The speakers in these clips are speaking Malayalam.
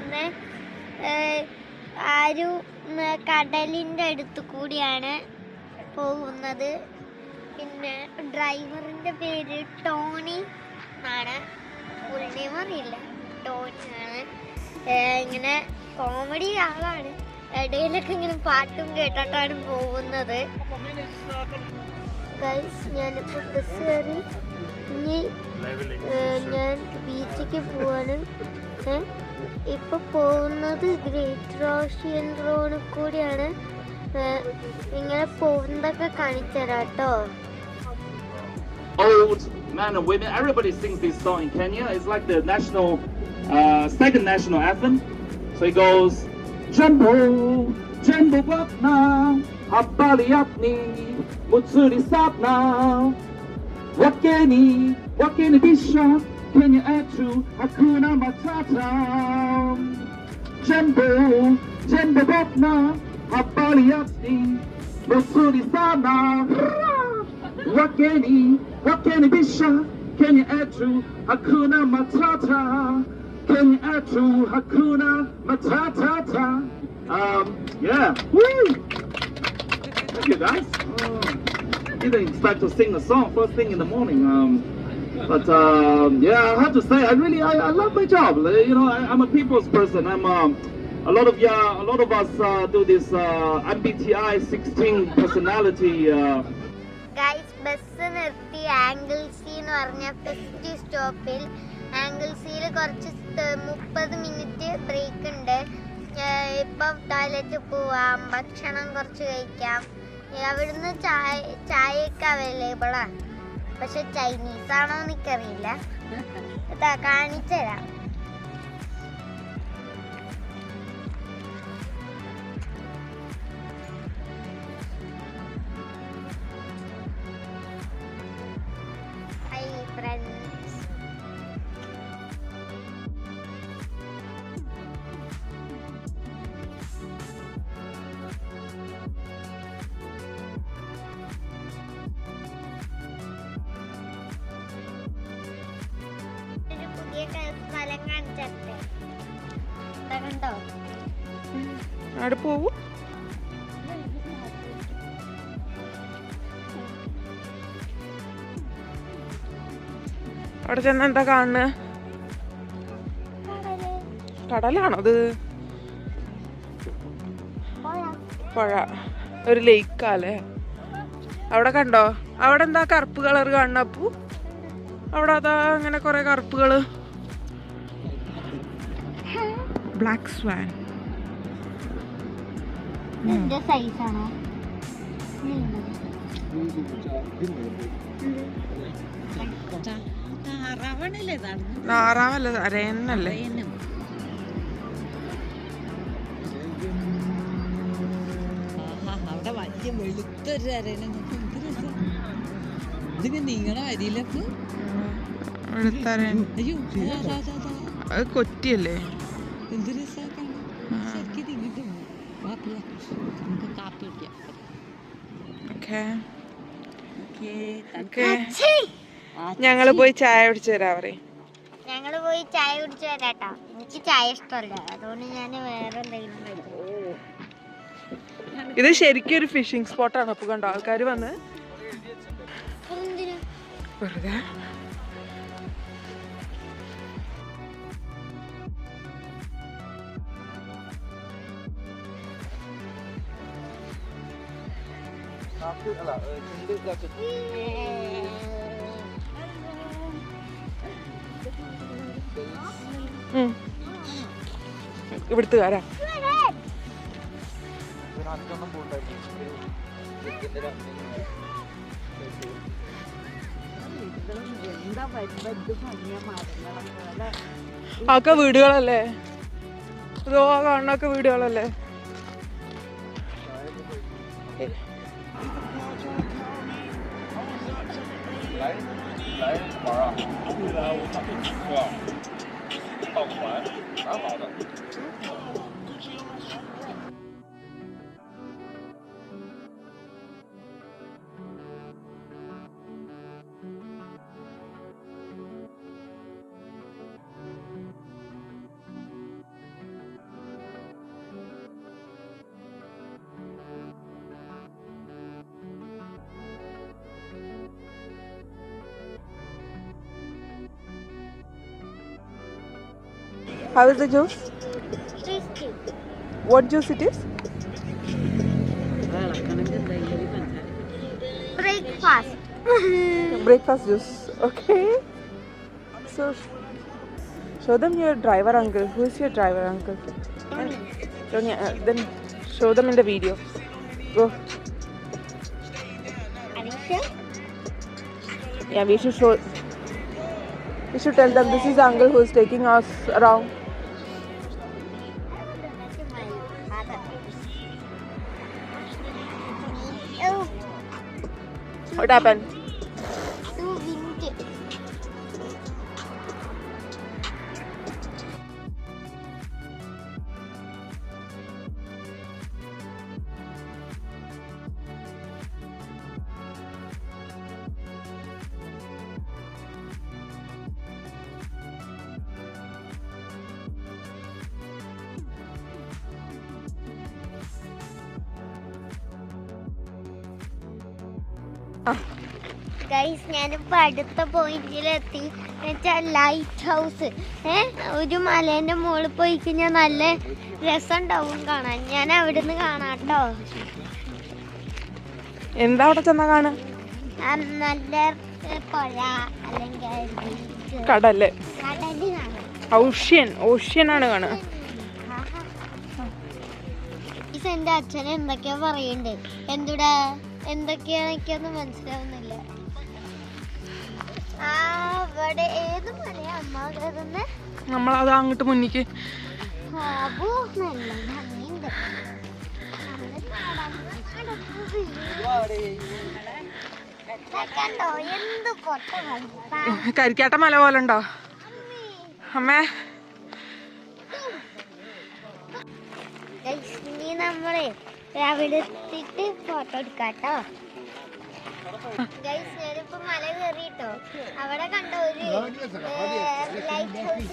പോകുന്ന ഒരു കടലിൻ്റെ അടുത്ത് കൂടിയാണ് പോകുന്നത്. പിന്നെ ഡ്രൈവറിൻ്റെ പേര് ടോണി എന്നാണ്, ഫുൾ നെയിം അറിയില്ല, ടോണിയാണ്. ഇങ്ങനെ കോമഡി ആളാണ്, ഇടയിലൊക്കെ ഇങ്ങനെ പാട്ടും കേട്ടിട്ടാണ് പോകുന്നത്. ഞാനിപ്പോൾ ബസ് കയറി ഇനി ഞാൻ ബീച്ചിലേക്ക് പോവാണ്. ഇപ്പൊ പോകുന്നത് ഗ്രേറ്റ് റോഷ്യൻ റോഡിൽ കൂടിയാണ്. ഇങ്ങനെ പോകുന്നതൊക്കെ കാണിച്ചു തരാം കേട്ടോ. Old men and women, everybody sings this song in Kenya. It's like the national, second national anthem. So it goes, Jambo, Jambo Bapna, Habali Apni, Mutsuri Sapna, Wakeni Bisha, Kenya Atu, Hakuna Matata, Jambo, Jambo Bapna, Habali Apni, Mutsuri Sapna, Wakeni Bisha, Kenya Atu, Hakuna Matata, Kenya Atu, Hakuna Matata. Yeah. Woo! Thank you guys. Didn't expect to sing a song first thing in the morning. But yeah, I have to say, I love my job. You know, I'm a people's person. I'm a lot of us do this MBTI 16 personality. Guys, bus നിർത്തി ആംഗിൾ സി എന്ന് പറഞ്ഞ ഫസ്റ്റ് സ്റ്റോപ്പിൽ. ആംഗിൾ സിയിൽ കുറച്ച് 30 മിനിറ്റ് ബ്രേക്ക് ഉണ്ട്. ഇപ്പം ടോയ്ലറ്റിൽ പോവാം, ഭക്ഷണം കുറച്ച് കഴിക്കാം. അവിടുന്ന് ചായയൊക്കെ അവൈലബിളാണ്, പക്ഷെ ചൈനീസ് ആണോ എനിക്കറിയില്ല. കാണിച്ചു തരാം. സ്ഥലം കാണിച്ചേ കണ്ടോ? അവിടെ പോവൂ. അവിടെ ചെന്ന് എന്താ കാണുന്നത്? കടലാണത്? പുഴ, ഒരു ലേക്കാല്ലേ? അവിടെ കണ്ടോ? അവിടെ എന്താ കറുപ്പ് കളർ കാണുന്ന? അപ്പു അവിടെ അതാ അങ്ങനെ കുറെ കറുപ്പുകള്. Black swan. നാറാവല്ലേ? അരയന്നല്ലേ? അവിടെ വലിയ വെളുത്തൊരു അരയനെ ഇതിന് നിങ്ങളെ വരിയിലപ്പോ അത് കൊറ്റിയല്ലേ? എന്ത് രസാക്കാണ്. ശരിക്കും ഇങ്ങോട്ട് നമുക്ക് കാപ്പി കുടിക്കാം. ഞങ്ങള് പോയി ചായ കുടിച്ചു തരാ പറയും. ഞങ്ങള് പോയി ചായ കുടിച്ചു തരാട്ടോ. എനിക്ക് ചായ ഇഷ്ടമല്ല, അതുകൊണ്ട് ഞാൻ വേറെ എന്തെങ്കിലും കഴിക്കും. ഇത് ശരിക്കും ഒരു ഫിഷിംഗ് സ്പോട്ടാണ്. അപ്പൊ കണ്ടോ ആൾക്കാർ വന്ന് വെറുതെ. ഇവിടുത്തുകാരാ. ഒക്കെ വീടുകളല്ലേ? ഇതോ കാണുന്നൊക്കെ വീടുകളല്ലേ? How is the juice? Tasty. What juice it is? Breakfast. Breakfast juice. Okay. So show them your driver uncle. Who is your driver uncle? Then show them in the video. Go. Are you sure? Yeah, we should show. We should tell them this is the uncle who is taking us around. Oh, What happened? too windy. Guys ഞാനിപ്പോൾ അടുത്ത പോയിന്റിലെത്തി എന്നുവെച്ചാൽ ലൈറ്റ് ഹൗസ്. ഒരു മലേൻ്റെ മുകളിൽ പോയി കഴിഞ്ഞാൽ നല്ല രസമുണ്ടാവും കാണാൻ. ഞാൻ അവിടെ നിന്ന് കാണാട്ടോ. എന്താ അവിടെ ചെന്നാ കാണാൻ? നല്ല പുഴ അല്ലെങ്കിൽ കടല്. കടല് കാണാം. ഓഷ്യൻ ആണ് കാണുക. എൻ്റെ അച്ഛൻ എന്തൊക്കെയാ പറയണ്ടേ, എന്തൊക്കെയാണ് എനിക്കൊന്നും മനസ്സിലാവുന്നില്ല. അവിടെ ഏത് മലയാ അമ്മ കയറുന്നേ? നമ്മളത് അങ്ങോട്ട് മുന്നിക്ക്. അപ്പോ നല്ല ഭംഗിയുണ്ട്. കണ്ടോ എന്ത് പൊട്ട കരിക്കാട്ട മല പോലെ ഉണ്ടോ അമ്മേ? ഇനി നമ്മളെ അവിടെ എത്തിയിട്ട് ഫോട്ടോ എടുക്കാട്ടോ. ഗൈസ് ഞാനിപ്പോ മല കയറിട്ടോ. അവിടെ കണ്ട ഒരു ലൈറ്റ് ഹൗസ്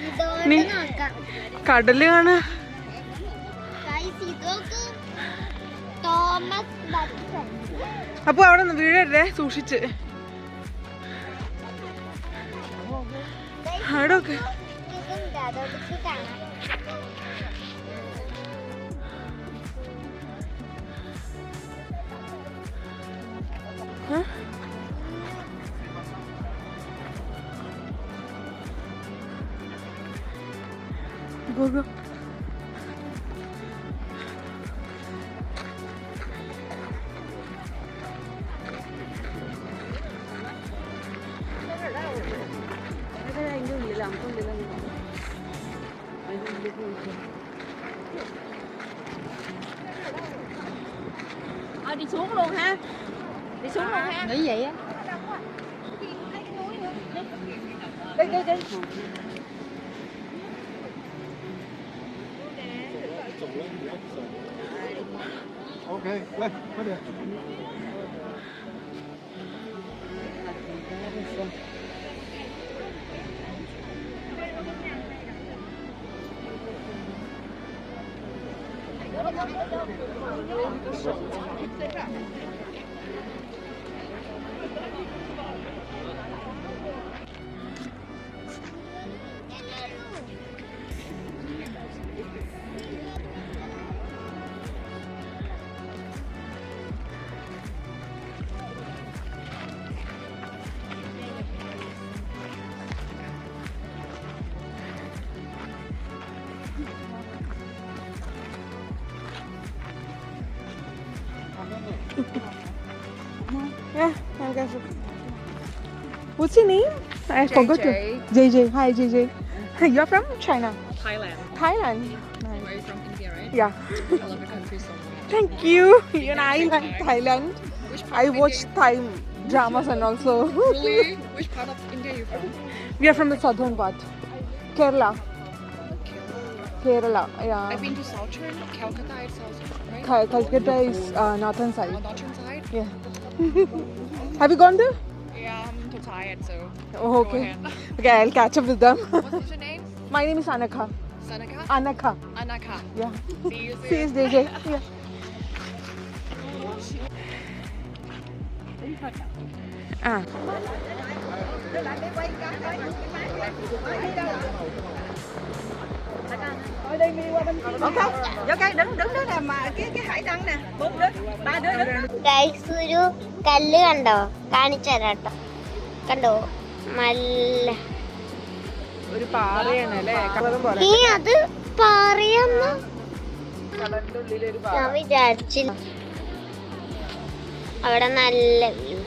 ഇതോടെ നോക്കാം. കടല് കാണാ. ഗൈസ് ഇതൊക്കെ തോമസ് ബട്ടൺ. അപ്പൊ അവിടെ വീഴരുതേ, സൂക്ഷിച്ച്. അവിടെ ഒക്കെ ഇതുണ്ട്, അതൊക്കെ കാണാം. Go. Đi xuống luôn ha. Đi xuống luôn ha. Nghĩ vậy á. Đi. Ok, lên, bắt được. Yeah, I guess so. What's your name? I forgot to. JJ. Hi, JJ. You're from China? Thailand. Thailand. Are Nice. you from India, right? Yeah. I love your country so much. Thank you. Even I like Thailand. Which part I of watch India? Thai dramas and also. Really? Which part of India are you from? We are from the southern part. Kerala. Kerala. Yeah. I've been to southern Calcutta. It's southern, right? Calcutta is northern side. On northern side. Yeah. Have you gone there? Yeah, I'm too tired, so Oh, go okay. ahead. Okay, I'll catch up with them. What's your name? My name is Anaka. Sanaka? Anaka. Anaka. Yeah. See you soon. See you, JJ. Yeah. Ah. Guys ഒരു കല്ല് കണ്ടോ? കാണിച്ചു തരാട്ടോ. കണ്ടോ? നല്ല ഒരു പാറയാണ് അല്ലേ? ഈ അത് പറയാന്ന് കടലിന്റെ ഉള്ളിലൊരു ഞാൻ വിചാരിച്ചില്ല. അവിടെ നല്ല വ്യൂ.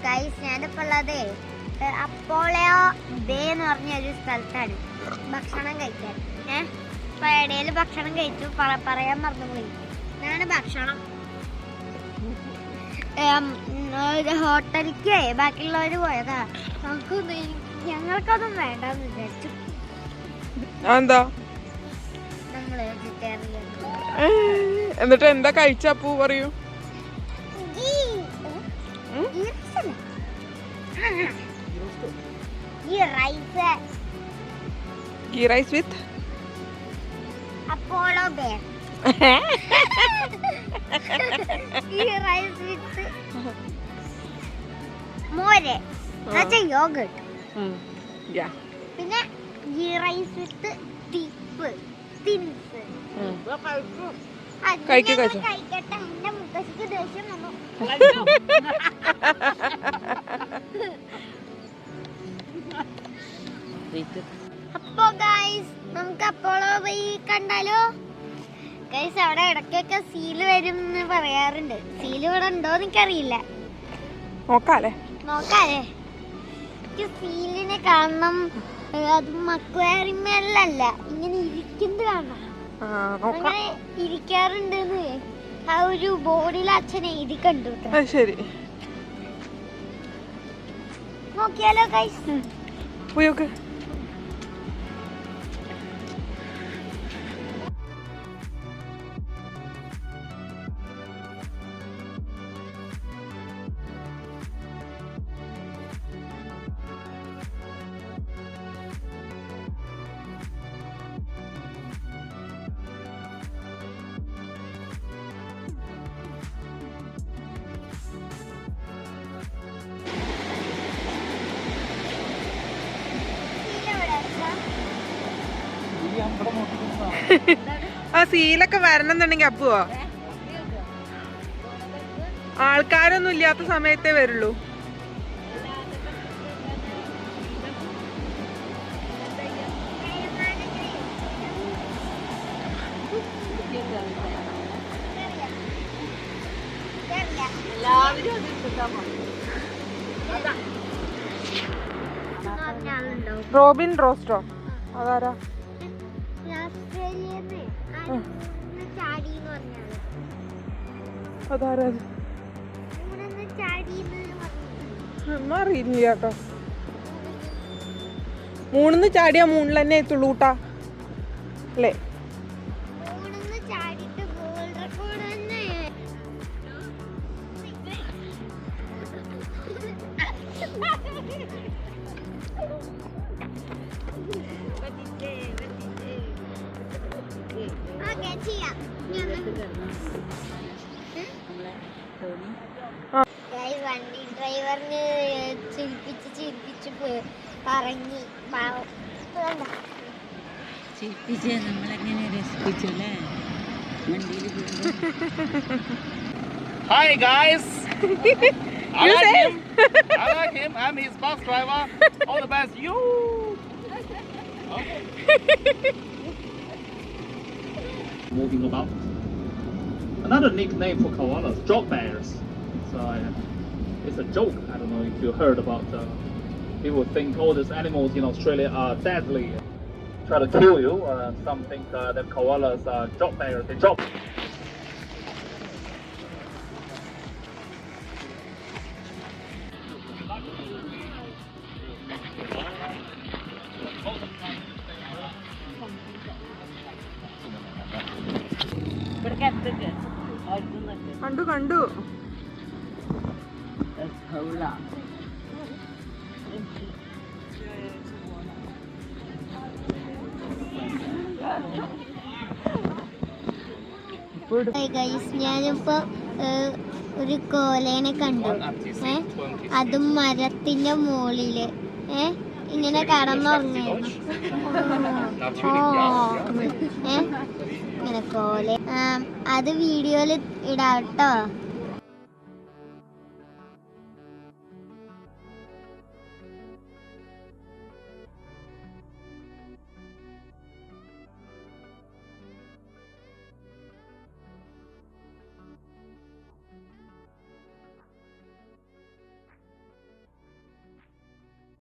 ഗൈസ് ഞാനിപ്പോ ഉള്ളത് അപ്പോളോ ബേ എന്ന് പറഞ്ഞ ഒരു സ്ഥലത്താണ് ഭക്ഷണം കഴിക്കാൻ. ഇപ്പൊ ഇടയിൽ ഭക്ഷണം കഴിച്ചു, പറയാൻ മറന്നുപോയി. ഞാന് ഭക്ഷണം ഹോട്ടലിക്ക് ബാക്കിയുള്ളവര് പോയതാ. ഞങ്ങൾക്കൊന്നും വേണ്ടെന്ന് വിചാരിച്ചു. എന്താ നമ്മള് എന്നിട്ട് എന്താ കഴിച്ച അപ്പു പറയൂ? ഗീ റൈസ് വിത്ത് അപ്പോളോ ബേർ. ഗീ റൈസ് വിത്ത് മോര്, യോഗട്ട്. പിന്നെ ഗീ റൈസ് വിത്ത് തിൻസ്. കഴിക്കട്ടെ. എന്റെ മുത്തശ്ശിക്ക് ദേഷ്യം വന്നു. അപ്പോ ഗൈസ് നമുക്ക് അപ്പോളോ പോയി കണ്ടാലോ? ഗൈസ് അവിടെ ഇടയ്ക്കൊക്കെ സീല് വരും എന്ന് പറയാറുണ്ട്. സീല് ഇവിടെ ഉണ്ടോന്ന് എനിക്കറിയില്ല. നോക്കാലേ? എനിക്ക് സീലിനെ കാണണം. അത് അക്വേറിയമല്ല, ഇങ്ങനെ ഇരിക്കുന്നത് കാണണം. അങ്ങനെ ഇരിക്കാറുണ്ട്. ആ ഒരു ബോർഡിൽ അച്ഛനെ എഴുതി കണ്ടു. ശരി, നോക്കിയാലോ ഗൈസ്? പോയോക്ക്. ആ സീലൊക്കെ വരണം എന്നുണ്ടെങ്കിൽ അപ്പുവോ? ആൾക്കാരൊന്നും ഇല്ലാത്ത സമയത്തേ വരുള്ളൂ. റോബിൻ റോസ്റ്റോ അതാരാ? അതാരാ? അറിയില്ല കേട്ടോ. മൂന്നിന്ന് ചാടിയാ മൂന്നിൽ തന്നെ എത്തുള്ളൂ കൂട്ടാ അല്ലേ? വണ്ടി ഡ്രൈവറിന് ചിരിപ്പിച്ച് പറഞ്ഞ് നമ്മളെങ്ങനെ രസിപ്പിച്ചല്ലേ വണ്ടിയിൽ. Hi guys. I like him. I'm his bus driver. All the best. You. Okay. Moving about. Another nickname for koalas, jock bears. So it's a joke. I don't know if you heard about. People think all these animals in Australia are deadly, try to kill you. Some think that koalas are jock bears. They jock. കണ്ടു. ഞാനിപ്പോ ഒരു കോലേനെ കണ്ടു. അതും മരത്തിന്റെ മുകളില് ഇങ്ങനെ കടന്നുറങ്ങായിരുന്നു. ഇങ്ങനെ കോല അത് വീഡിയോയില് ഇടാട്ടോ.